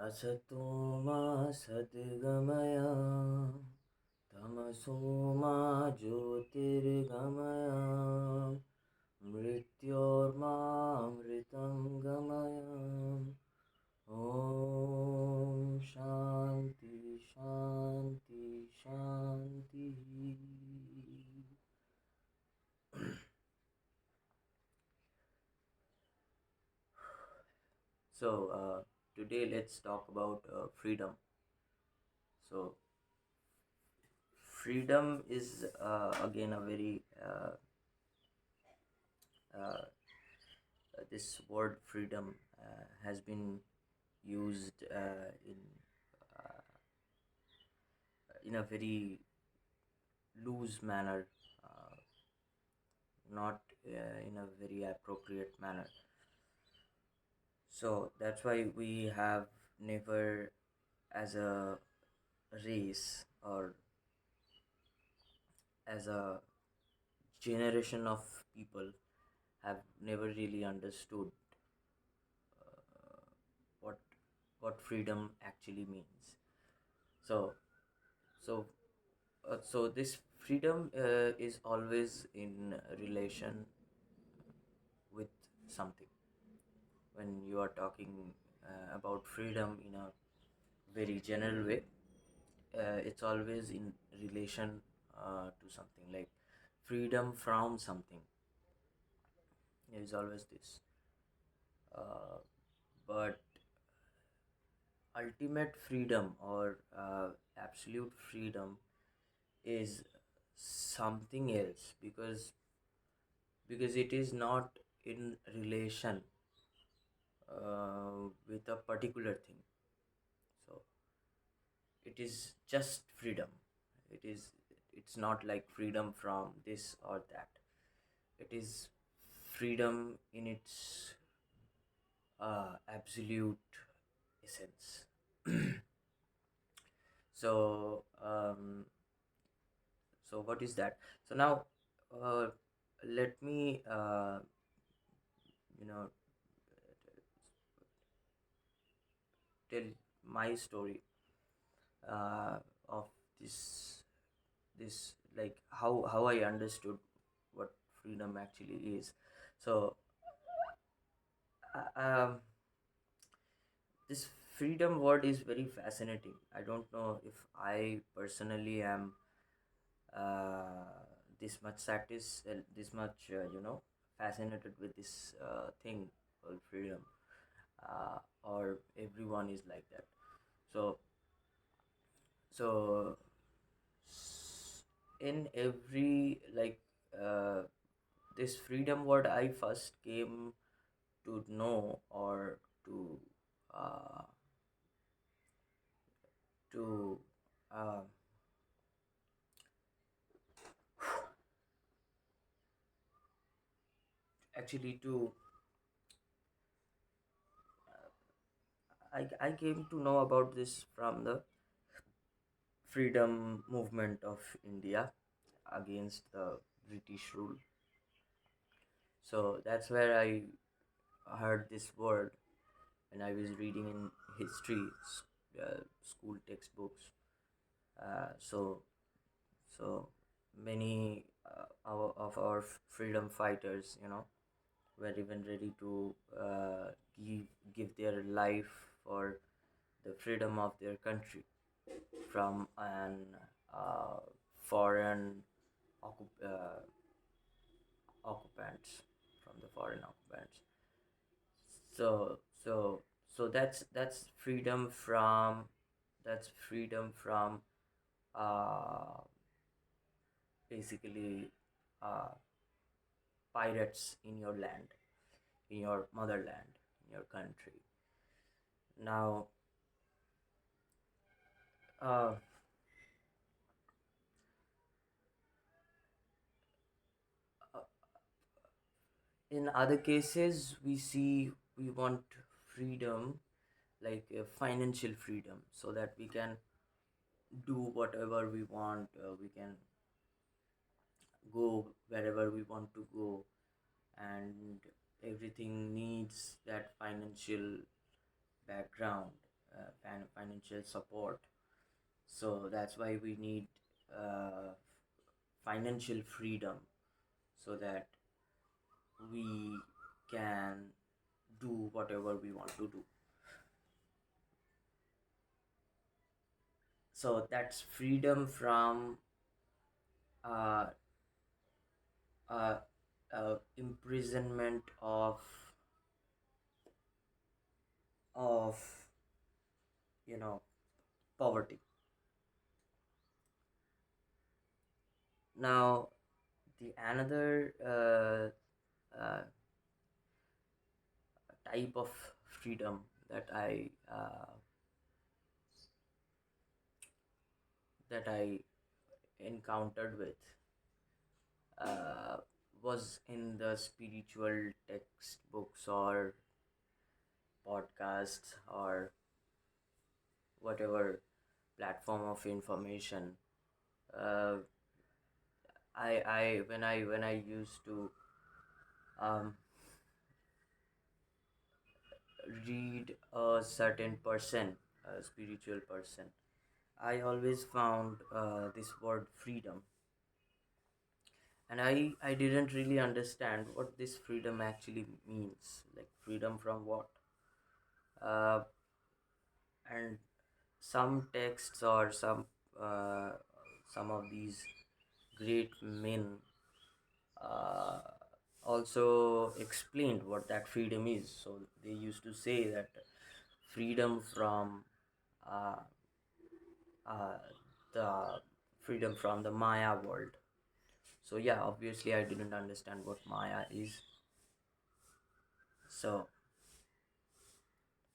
असतो मा सद्गमय तमसो मा ज्योतिर्गमय मृत्योर्मामृतं गमय ॐ शान्ति शान्ति शान्तिः. Today let's talk about freedom. So freedom is again a very uh, this word freedom has been used uh, in a very loose manner, uh, not in a very appropriate manner. So that's why we have never, as a race or as a generation of people, have never really understood uh, what freedom actually means. So so so this freedom is always in relation with something. When you are talking about freedom in a very general way, it's always in relation to something, like freedom from something is always this, uh, but ultimate freedom or absolute freedom is something else, because it is not in relation with a particular thing. So it is just freedom. It's not like freedom from this or that. It is freedom in its absolute essence. so what is that? So now, uh, let me you know tell my story uh, of this like how I understood what freedom actually is. So um, this freedom word is very fascinating. I don't know if I personally am this much fascinated with this thing called freedom, or everyone is like that. So so in every this freedom word I first came to know, or uh, to uh, actually to I came to know about this from the freedom movement of India against the British rule. So that's where I heard this word when I was reading in history school textbooks. So many of our freedom fighters, were even ready to give their life for the freedom of their country from an uh, foreign occupants, from the foreign occupants. So that's freedom from, uh, basically uh, pirates in your land, in your motherland, in your country. Now, uh, in other cases, we want freedom, like financial freedom, so that we can do whatever we want. We can go wherever we want to go, and everything needs that financial background. financial support. So that's why we need financial freedom, so that we can do whatever we want to do. So that's freedom from uh, uh, imprisonment of you know poverty. Now, the another type of freedom that I encountered with uh, was in the spiritual textbooks or podcasts or whatever platform of information. Uh, I when I used to um, read a certain person, a spiritual person, I always found this word freedom, and I didn't really understand what this freedom actually means. Like, freedom from what? Uh, and some texts or uh, some of these great men uh, also explained what that freedom is. So they used to say that freedom from uh, uh, the freedom from the Maya world. So yeah, obviously I didn't understand what Maya is. So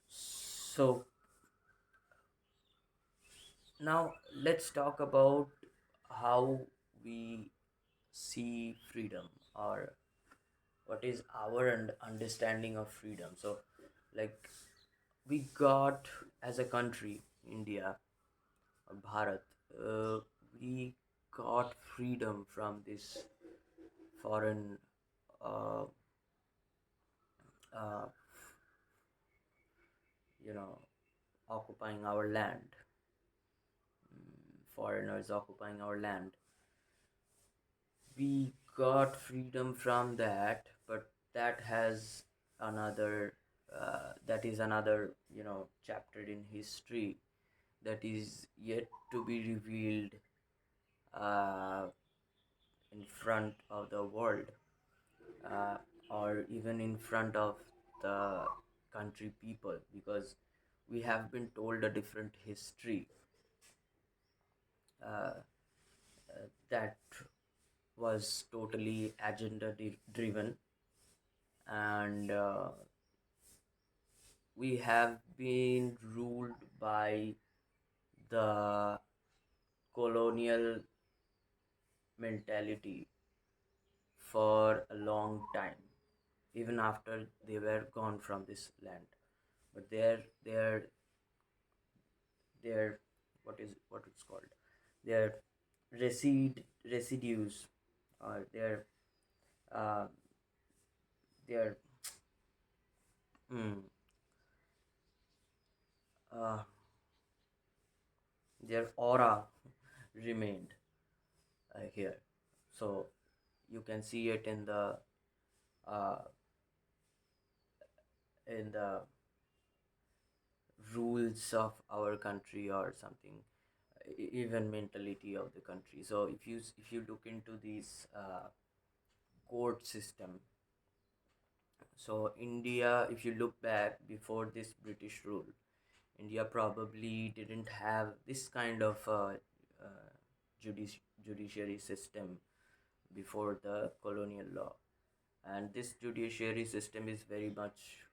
so now let's talk about how we see freedom, or what is our understanding of freedom. So, like, we got, as a country, India or Bharat, uh, we got freedom from this foreign uh, uh, you know occupying our land, foreigners occupying our land. We got freedom from that, but that has another that is another chapter in history that is yet to be revealed uh, in front of the world, uh, or even in front of the country people, because we have been told a different history uh, that was totally agenda driven, and we have been ruled by the colonial mentality for a long time, even after they were gone from this land. But their what it's called, their residues, or uh, their mm, uh, their aura remained here. So you can see it uh, in the rules of our country, or something, even mentality of the country. So if you look into this court system, so India, if you look back before this British rule, India probably didn't have this kind of uh, judiciary system before the colonial law. And this judiciary system is very much,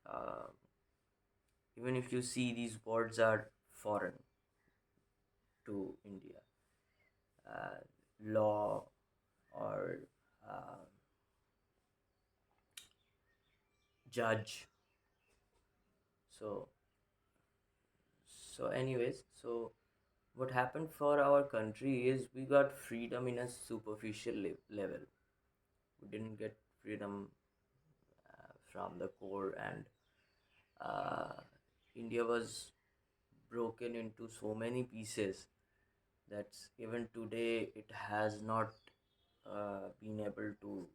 uh, even if you see, these words are foreign to India. Law, or uh, judge. So anyways, so what happened for our country is we got freedom in a superficial level. We didn't get freedom from the core, and uh, India was broken into so many pieces that even today it has not been able to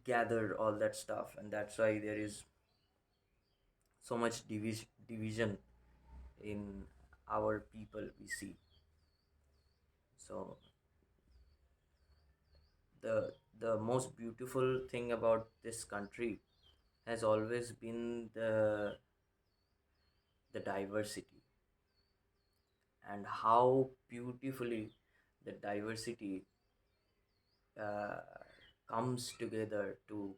gather all that stuff, and that's why there is so much division in our people we see. So the most beautiful thing about this country has always been the diversity, and how beautifully the diversity uh, comes together to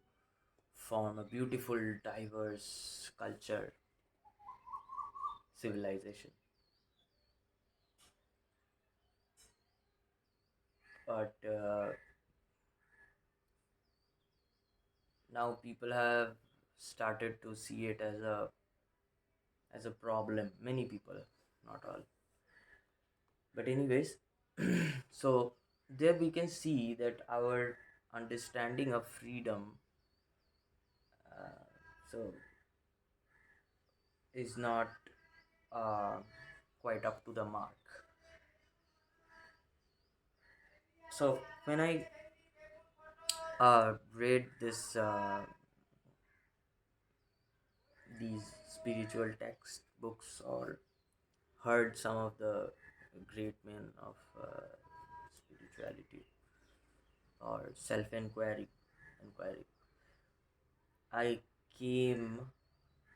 form a beautiful diverse culture civilization. But now people have started to see it as a problem. Many people, not all. But anyways, so there we can see that our understanding of freedom so is not uh, quite up to the mark. So when I read these spiritual textbooks, or heard some of the great men of spirituality or inquiry, I came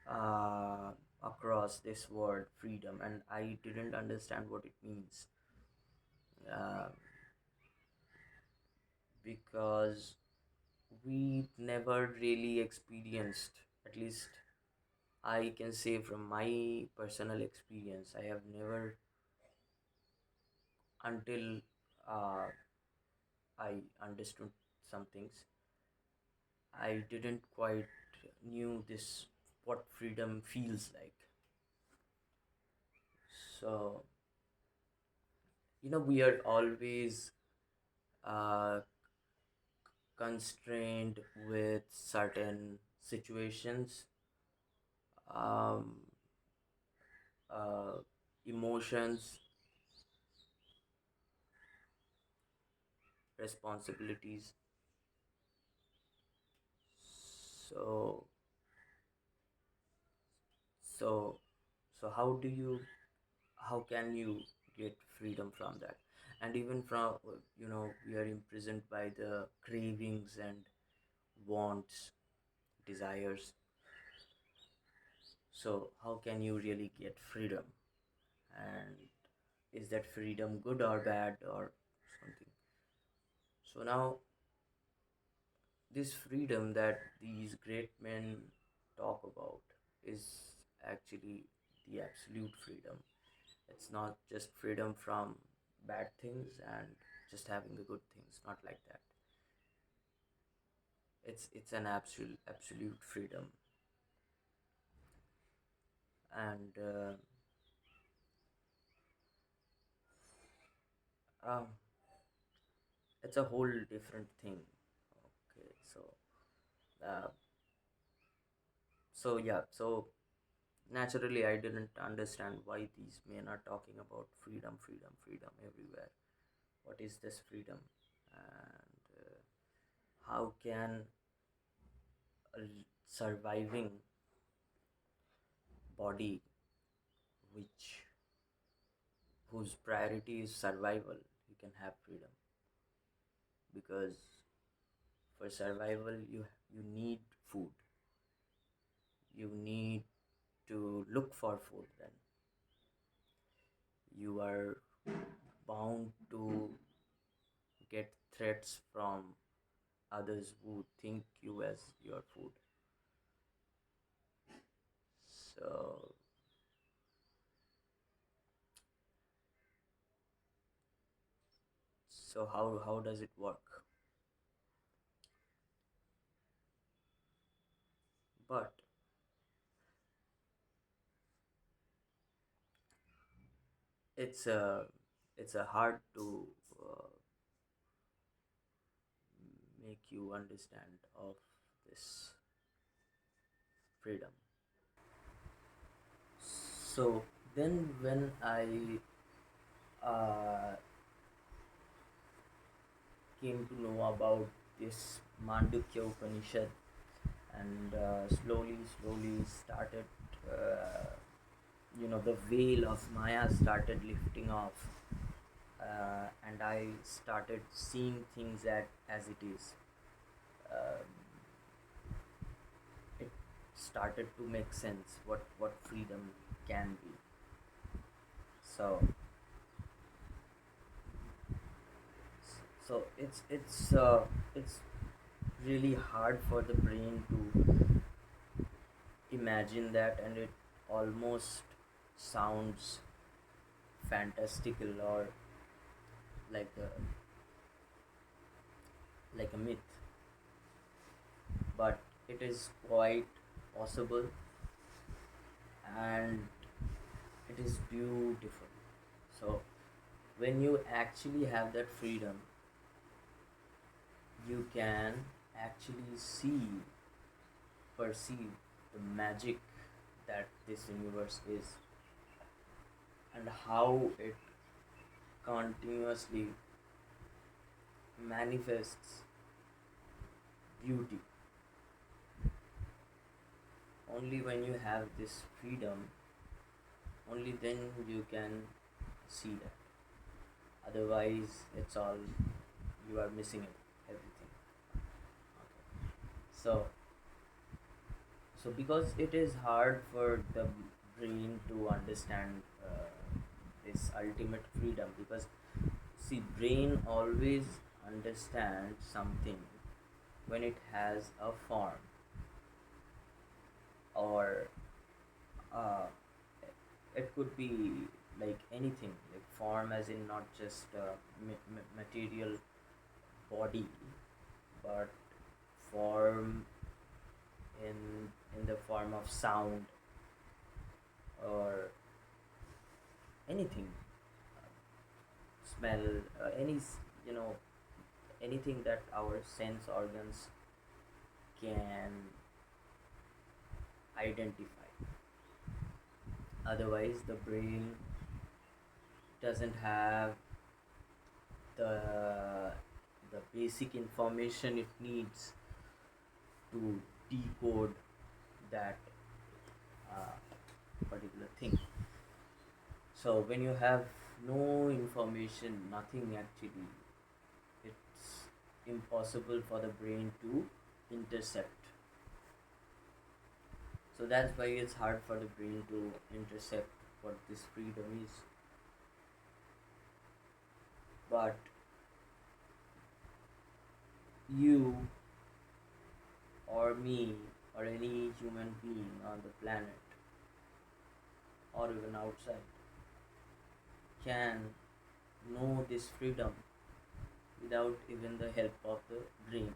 uh, across this word freedom, and I didn't understand what it means, uh, because we never really experienced, at least I can say from my personal experience, I have never, until uh, I understood some things, I didn't quite knew this what freedom feels like. So we are always uh, constrained with certain situations, um, uh, emotions, responsibilities. So so so how can you get freedom from that? And even from, we are imprisoned by the cravings and wants, desires. So how can you really get freedom? And is that freedom good or bad or something? So now, this freedom that these great men talk about is actually the absolute freedom. It's not just freedom from bad things and just having the good things, not like that. It's an absolute freedom. And um, it's a whole different thing. Okay, uh, so naturally I didn't understand why these men are talking about freedom, freedom, freedom everywhere. What is this freedom? And how can a surviving body, which whose priority is survival, you can have freedom? Because for survival, you need food. You need to look for food. Then you are bound to get threats from others who think you as your food. So how does it work? But it's a it's a hard to uh, make you understand of this freedom. So then when I uh, came to know about this Mandukya Upanishad, and slowly started, uh, the veil of Maya started lifting off, and I started seeing things as it is. Um, it started to make sense what freedom can be. So it's really hard for the brain to imagine that, and it almost sounds fantastical or like a myth, but it is quite possible, and it is beautiful. So when you actually have that freedom, you can actually perceive the magic that this universe is, and how it continuously manifests beauty. Only when you have this freedom, only then you can see that. Otherwise, it's all, you are missing it, everything. Okay. So because it is hard for the brain to understand this ultimate freedom, because see, brain always understands something when it has a form, or uh, it could be like anything, like form as in not just material body, but form in the form of sound, or anything, smell, you know anything that our sense organs can identify. Otherwise, the brain doesn't have the basic information it needs to decode that uh, particular thing. So when you have no information, nothing actually, it's impossible for the brain to intercept. So that's why it's hard for the brain to intercept what this freedom is. But you or me or any human being on the planet, or even outside, can know this freedom without even the help of the brain.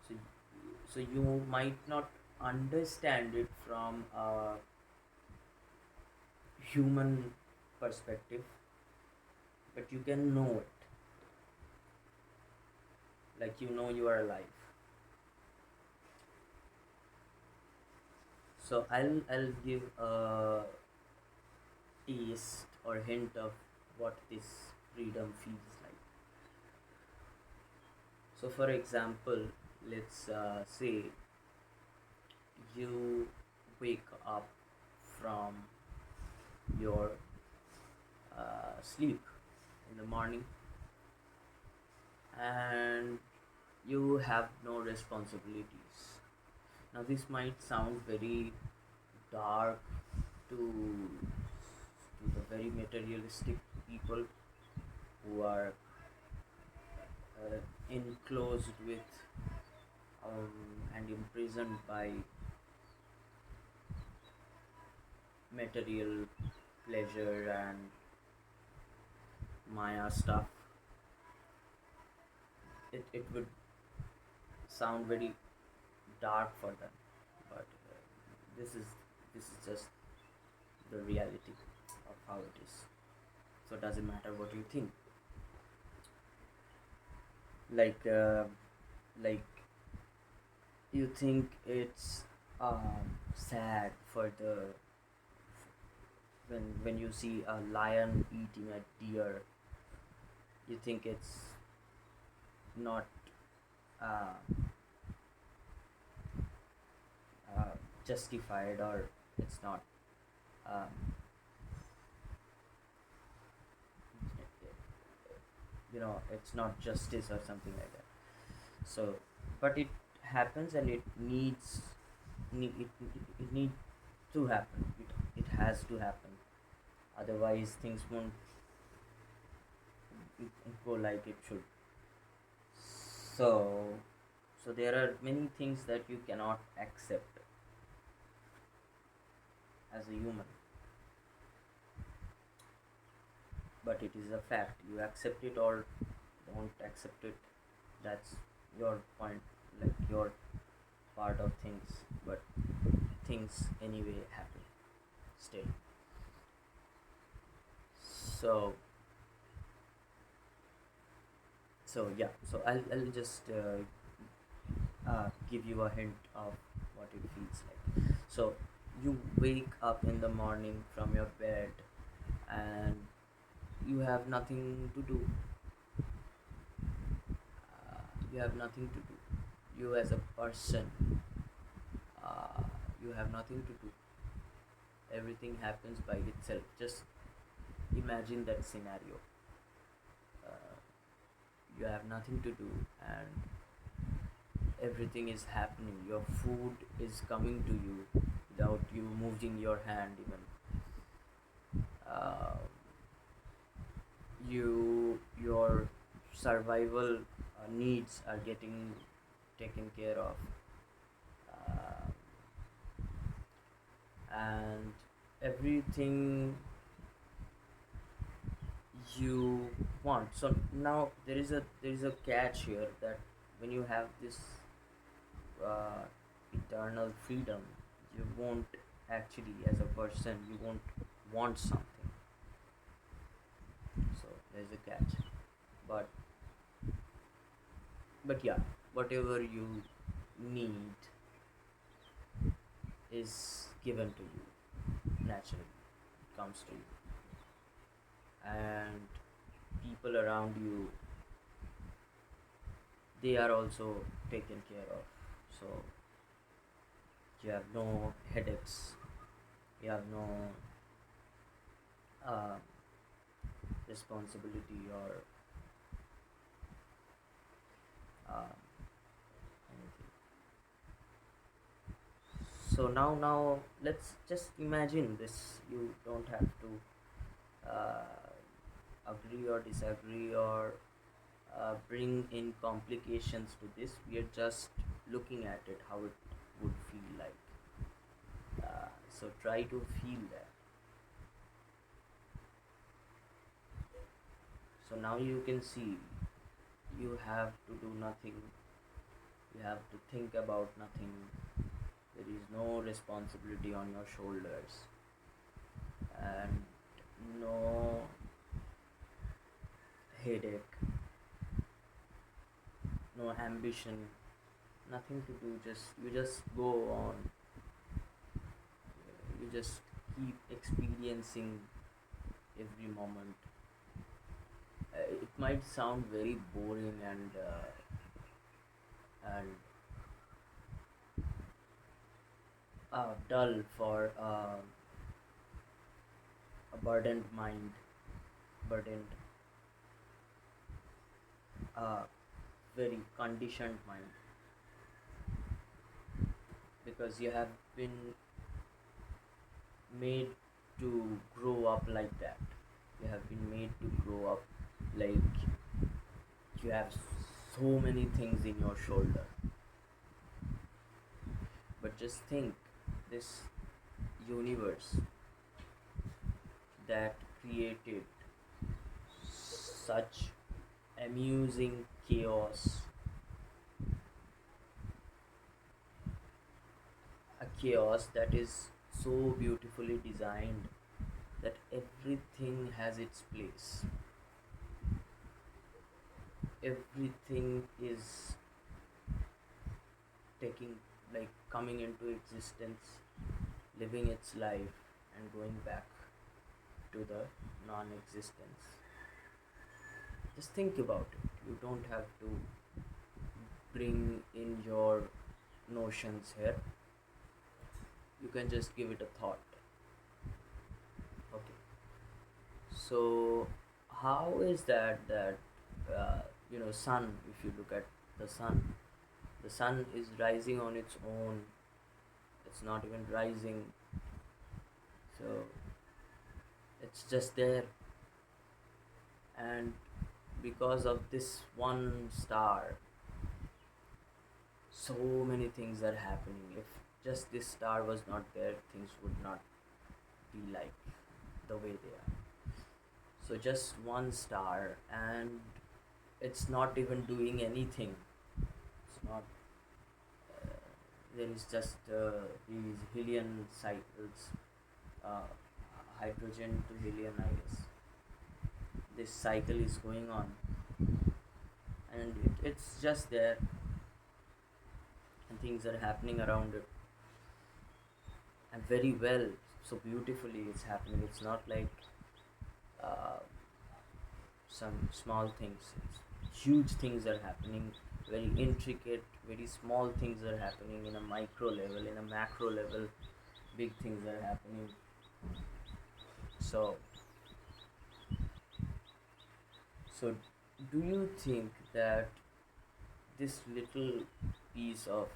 So, so you might not understand it from a human perspective, but you can know it, like you are alive. So I'll give a taste or hint of what this freedom feels like. So for example, let's say you wake up from your sleep in the morning, and you have no responsibilities. Now this might sound very dark to the very materialistic people who are enclosed with and imprisoned by material pleasure and Maya stuff. It would sound very dark for them, but this is just the reality of how it is. So it doesn't matter what you think. Like like you think it's sad for the When you see a lion eating a deer, you think it's not uh, uh, justified, or it's not um, it's not justice or something like that. So, but it happens, and it need to happen. It has to happen, otherwise things won't go like it should. So so there are many things that you cannot accept as a human, but it is a fact. You accept it or don't accept it, that's your point, like your part of things, but things anyway happen still. So so yeah, so I'll just give you a hint of what it feels like. So you wake up in the morning from your bed, and you have nothing to do. You have nothing to do. You as a person, uh, you have nothing to do. Everything happens by itself. Just imagine that scenario. Uh, you have nothing to do, and everything is happening. Your food is coming to you without you moving your hand even. Uh, your survival needs are getting taken care of, uh, and everything you want. So now there is a catch here, that when you have this uh, eternal freedom, you won't actually, as a person, you won't want something. So there's a catch. But but yeah, whatever you need is given to you naturally. It comes to you, and people around you, they are also taken care of. So you have no headaches, you have no uh, responsibility, or anything. So now let's just imagine this. You don't have to agree or disagree, or bring in complications to this. We are just looking at it, how it would feel like. So try to feel that. So now you can see, you have to do nothing, you have to think about nothing. There is no responsibility on your shoulders, and no headache, no ambition, nothing to do. Just you just go on. You just keep experiencing every moment. It might sound very boring and dull for a burdened mind, burdened, uh, very conditioned mind, because you have been made to grow up like that. You have been made to grow up like you have so many things in your shoulder. But just think, this universe that created such amusing chaos, a chaos that is so beautifully designed, that everything has its place. Everything is taking, coming into existence, living its life, and going back. to the non-existence. Just think about it. You don't have to bring in your notions here. You can just give it a thought. Okay. So how is that sun, if you look at the sun, the sun is rising on its own. It's not even rising. So it's just there. And because of this one star, so many things are happening. If just this star was not there, things would not be like the way they are. So just one star, and it's not even doing anything. It's not. There is just these helium cycles, uh, hydrogen to helium, I guess. This cycle is going on, and it's just there, and things are happening around it, and very well, so beautifully it's happening. It's not like uh, some small things. It's huge things are happening, very intricate, very small things are happening in a micro level, in a macro level, big things are happening. So so do you think that this little piece of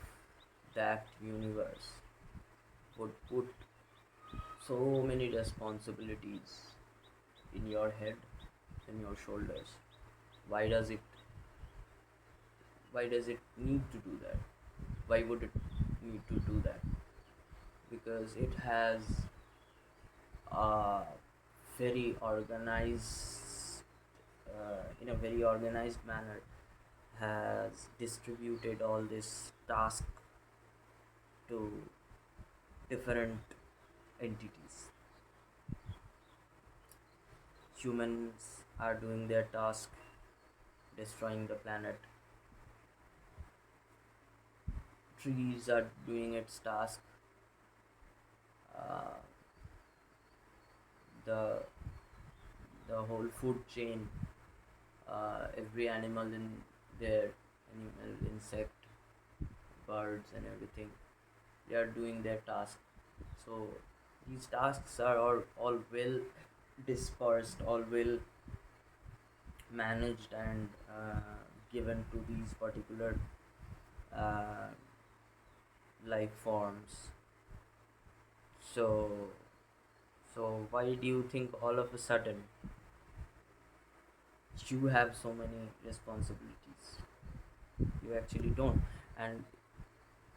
that universe would put so many responsibilities in your head, in your shoulders? Why does it why does it need to do that? Why would it need to do that? Because it has a very organized, in a very organized manner, has distributed all this task to different entities. Humans are doing their task, destroying the planet. Trees are doing its task. Uh, the the whole food chain, every animal in there, animal, insect, birds, and everything, they are doing their task. So these tasks are all well dispersed, all well managed, and given to these particular uh, life forms. So so why do you think all of a sudden you have so many responsibilities? You actually don't. And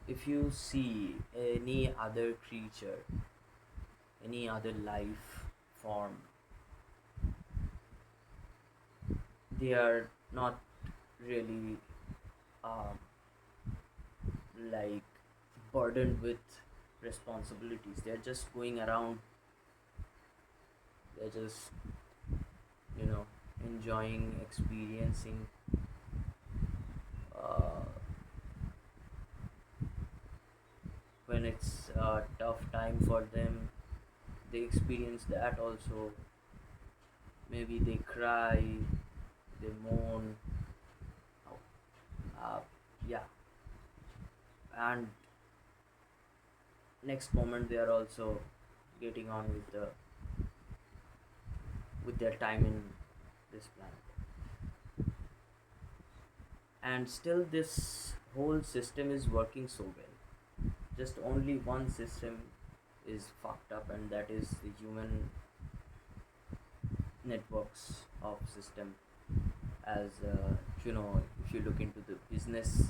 if you see any other creature, any other life form, they are not really um, like burdened with responsibilities. They're just going around. They're just, you know, enjoying, experiencing. Uh, when it's a tough time for them, they experience that also. Maybe they cry, they moan. Uh, yeah, and next moment they are also getting on with their time in this planet. And still this whole system is working so well. Just only one system is fucked up, and that is the human networks of system. As if you look into the business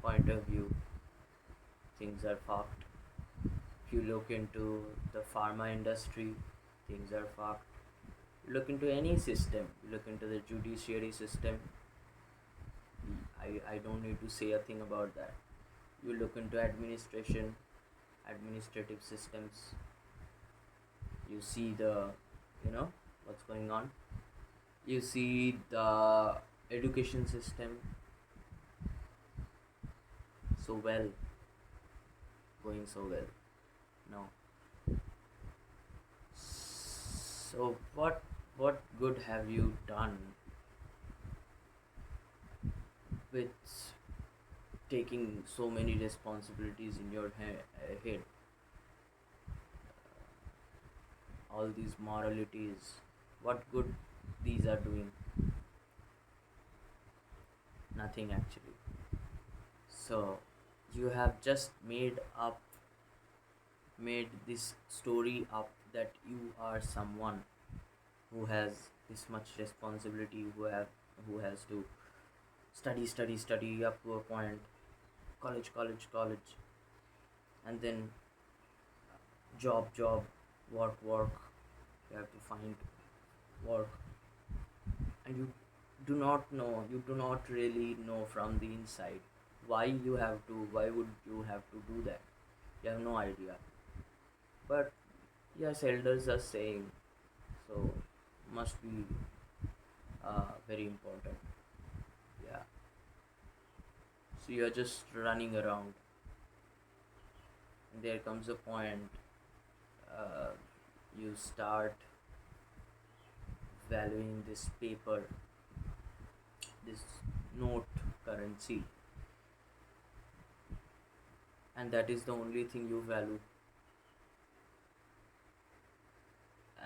point of view, things are fucked. If you look into the pharma industry, things are fucked. You look into any system, you look into the judiciary system, I don't need to say a thing about that. You look into administration, administrative systems, you see what's going on. You see the education system, so well, going so well. No. So what good have you done with taking so many responsibilities in your head, all these moralities? What good these are doing? Nothing actually. So you have just made this story up that you are someone who has this much responsibility, who has to study up to a point, college, and then job, work. You have to find work, and you do not really know from the inside why would you have to do that. You have no idea. But yes, elders are saying so, must be very important. Yeah. So you're just running around, and there comes a point uh, you start valuing this paper, this note currency, and that is the only thing you value,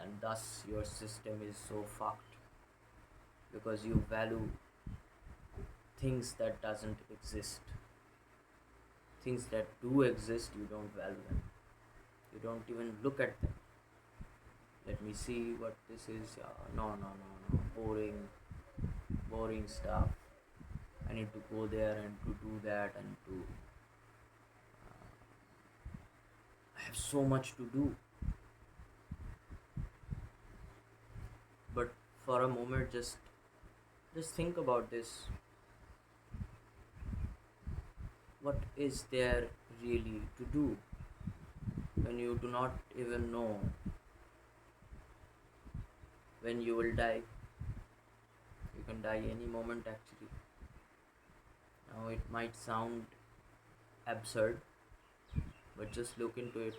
and thus your system is so fucked because you value things that doesn't exist. Things that do exist, you don't value them. You don't even look at them. Let me see what this is. No. Boring stuff. I need to go there and to do that and to. I have so much to do. But for a moment, just think about this. What is there really to do when you do not even know when you will die? You can die any moment actually. Now it might sound absurd, but just look into it.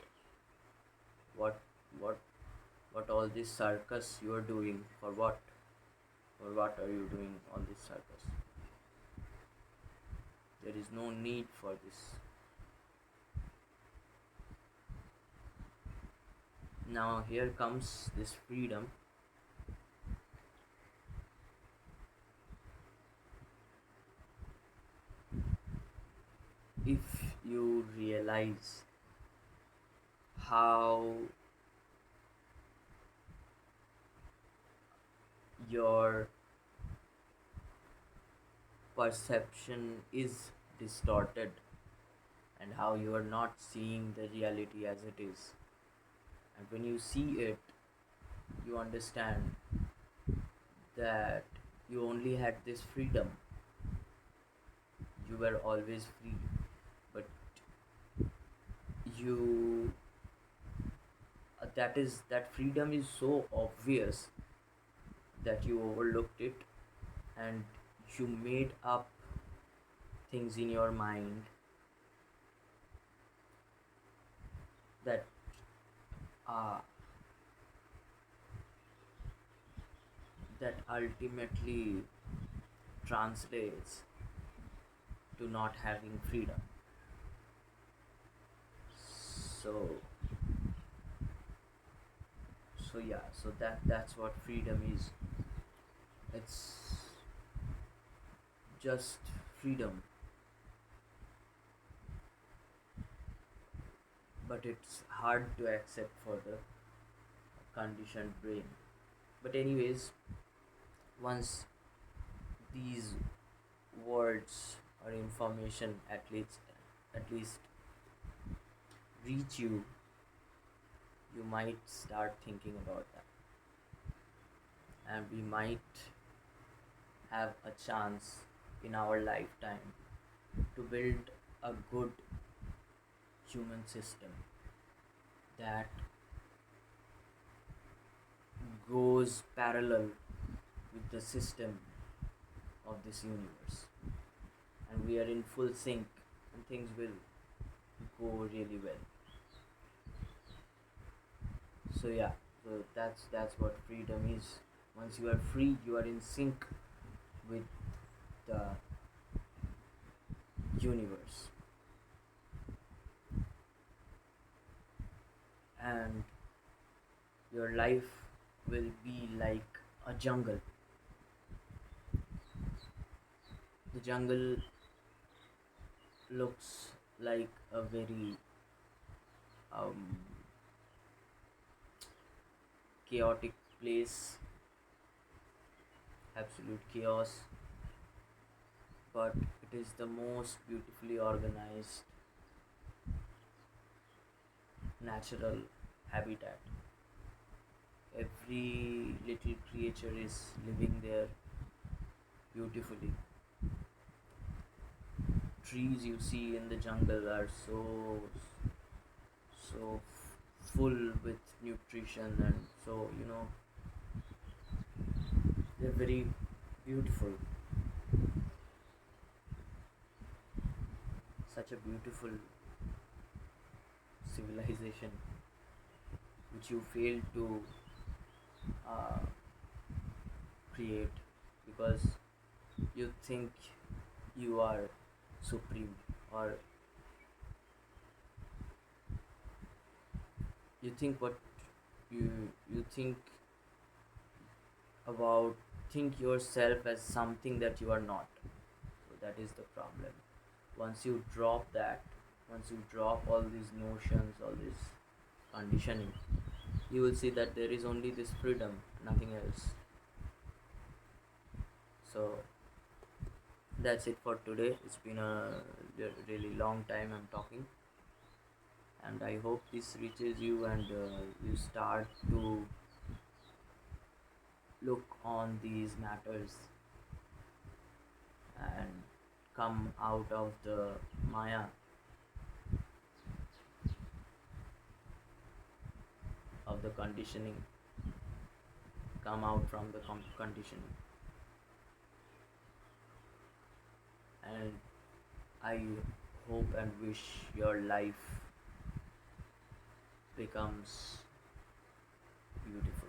What what what all this circus you are doing for what? For what are you doing all this circus? There is no need for this. Now here comes this freedom. If you realize how your perception is distorted and how you are not seeing the reality as it is, and when you see it, you understand that you only had this freedom. You were always free, but you that freedom is so obvious that you overlooked it, and you made up things in your mind that uh, that ultimately translates to not having freedom. So that's what freedom is. It's just freedom, but it's hard to accept for the conditioned brain. But anyways, once these words or information at least reach you, you might start thinking about that, and we might have a chance in our lifetime to build a good human system that goes parallel with the system of this universe, and we are in full sync, and things will go really well. So yeah, So that's what freedom is. Once you are free, you are in sync with the universe, and your life will be like a jungle. The jungle looks like a very um, chaotic place, absolute chaos, but it is the most beautifully organized natural habitat. Every little creature is living there beautifully. Trees you see in the jungle are so full with nutrition, and so they're very beautiful. Such a beautiful civilization which you failed to uh, create because you think you are supreme, or you think what you you about think yourself as something that you are not. So that is the problem. Once you drop that, once you drop all these notions, all this conditioning, you will see that there is only this freedom, nothing else. So that's it for today. It's been a really long time I'm talking, and I hope this reaches you, and you start to look on these matters and come out of the maya, of the conditioning, come out from the conditioning. And I hope and wish your life becomes beautiful,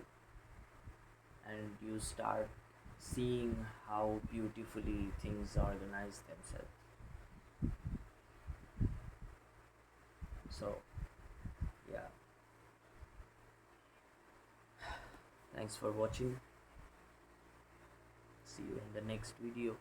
and you start seeing how beautifully things organize themselves. So yeah, thanks for watching. See you in the next video.